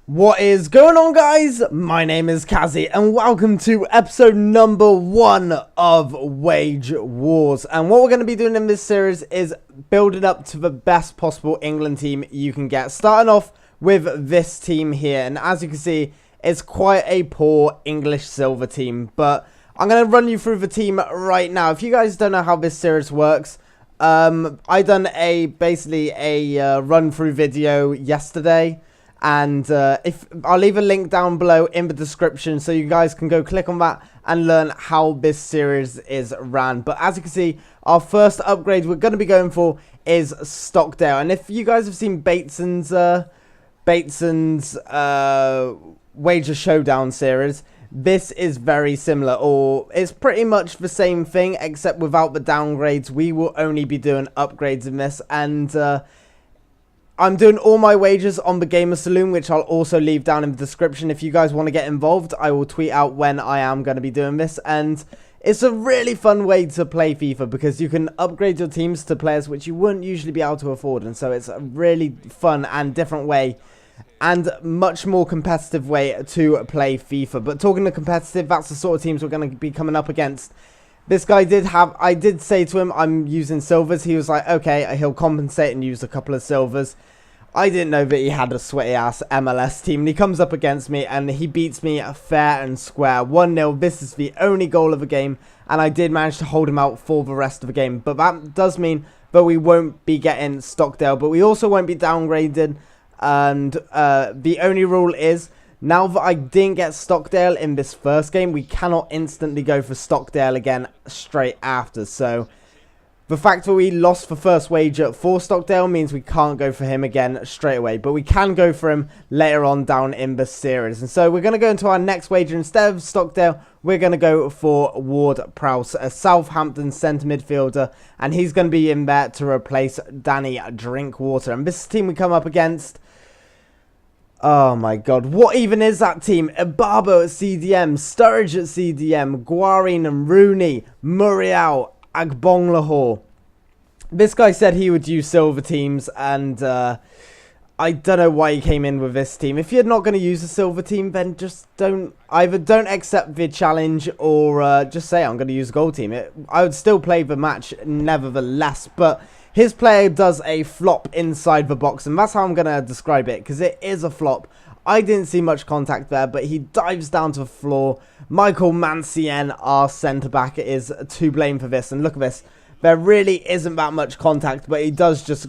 What is going on, guys? My name is Kazzy and welcome to episode number 1 of Wage Wars. And what we're going to be doing in this series is building up to the best possible England team you can get. Starting off with this team here, and as you can see, it's quite a poor English silver team. But I'm going to run you through the team right now. If you guys don't know how this series works, I done basically a run through video yesterday. And I'll leave a link down below in the description so you guys can go click on that and learn how this series is ran. But as you can see, our first upgrade we're going to be going for is Stockdale. And if you guys have seen Bateson's Wager Showdown series, this is very similar, or it's pretty much the same thing except without the downgrades. We will only be doing upgrades in this, and I'm doing all my wagers on the Gamer Saloon, which I'll also leave down in the description. If you guys want to get involved, I will tweet out when I am going to be doing this. And it's a really fun way to play FIFA because you can upgrade your teams to players which you wouldn't usually be able to afford. And so it's a really fun and different way and much more competitive way to play FIFA. But talking to competitive, that's the sort of teams we're going to be coming up against. This guy I did say to him, I'm using silvers. He was like, okay, he'll compensate and use a couple of silvers. I didn't know that he had a sweaty ass MLS team. And he comes up against me and he beats me fair and square. 1-0. This is the only goal of the game. And I did manage to hold him out for the rest of the game. But that does mean that we won't be getting Stockdale. But we also won't be downgraded. And the only rule is, now that I didn't get Stockdale in this first game, we cannot instantly go for Stockdale again straight after. So the fact that we lost the first wager for Stockdale means we can't go for him again straight away. But we can go for him later on down in the series. And so we're going to go into our next wager. Instead of Stockdale, we're going to go for Ward-Prowse, a Southampton centre midfielder. And he's going to be in there to replace Danny Drinkwater. And this team we come up against, oh my god, what even is that team? Ibabo at CDM, Sturridge at CDM, Guarin and Rooney, Muriel, Agbonlahor. This guy said he would use silver teams, and I don't know why he came in with this team. If you're not going to use a silver team, then just don't accept the challenge, or just say I'm going to use a gold team. I would still play the match nevertheless, but his player does a flop inside the box, and that's how I'm going to describe it, because it is a flop. I didn't see much contact there, but he dives down to the floor. Michael Mancien, our centre-back, is to blame for this. And look at this. There really isn't that much contact, but he just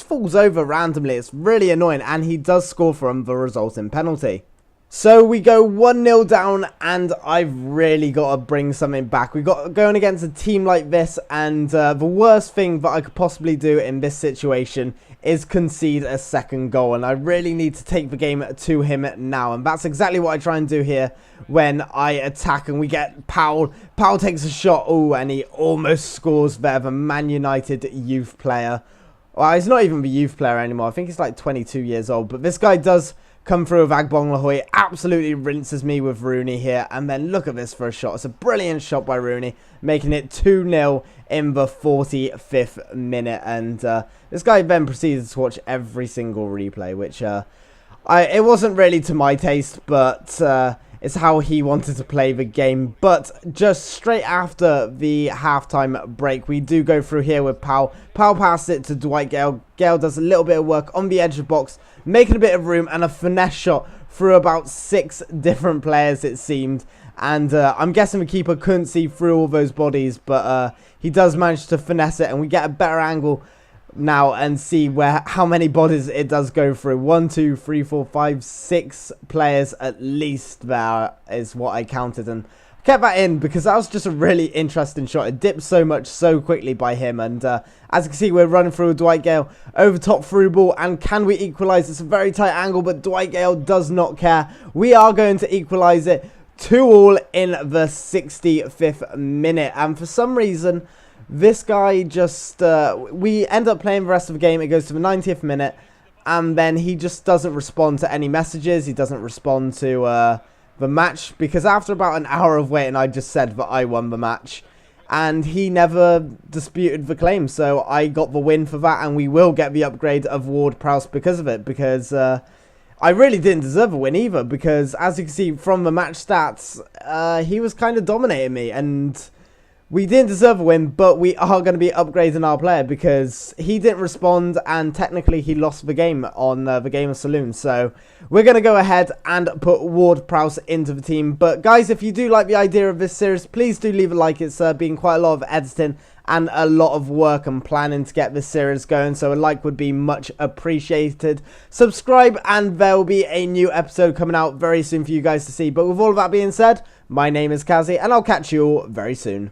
falls over randomly. It's really annoying, and he does score from the resulting penalty. So we go 1-0 down, and I've really got to bring something back. We've got going against a team like this, and the worst thing that I could possibly do in this situation is concede a second goal. And I really need to take the game to him now. And that's exactly what I try and do here when I attack. And we get Powell. Powell takes a shot. Oh, and he almost scores there. The Man United youth player. Well, he's not even the youth player anymore. I think he's like 22 years old. But this guy does come through with Agbonlahor. Absolutely rinses me with Rooney here. And then look at this for a shot. It's a brilliant shot by Rooney, making it 2-0 in the 45th minute. And this guy then proceeded to watch every single replay, which it wasn't really to my taste, but it's how he wanted to play the game. But just straight after the halftime break, we do go through here with Powell. Powell passes it to Dwight Gale. Gale does a little bit of work on the edge of the box, making a bit of room, and a finesse shot through about 6 different players, it seemed. And I'm guessing the keeper couldn't see through all those bodies, but he does manage to finesse it, and we get a better angle now and see how many bodies it does go through. 1, 2, 3, 4, 5, 6 players at least. There is what I counted, and kept that in because that was just a really interesting shot. It dipped so much so quickly by him, and as you can see, we're running through with Dwight Gale over top through ball. And can we equalise? It's a very tight angle, but Dwight Gale does not care. We are going to equalise it 2-2 in the 65th minute, and for some reason this guy just we end up playing the rest of the game. It goes to the 90th minute, and then he just doesn't respond to any messages. He doesn't respond to the match, because after about an hour of waiting, I just said that I won the match, and he never disputed the claim. So I got the win for that, and we will get the upgrade of Ward-Prowse because of it, because I really didn't deserve a win either, because as you can see from the match stats, he was kind of dominating me, and we didn't deserve a win, but we are going to be upgrading our player because he didn't respond, and technically he lost the game on the game of Saloon. So we're going to go ahead and put Ward Prowse into the team. But guys, if you do like the idea of this series, please do leave a like. It's been quite a lot of editing and a lot of work and planning to get this series going, so a like would be much appreciated. Subscribe, and there will be a new episode coming out very soon for you guys to see. But with all of that being said, my name is Kazzy, and I'll catch you all very soon.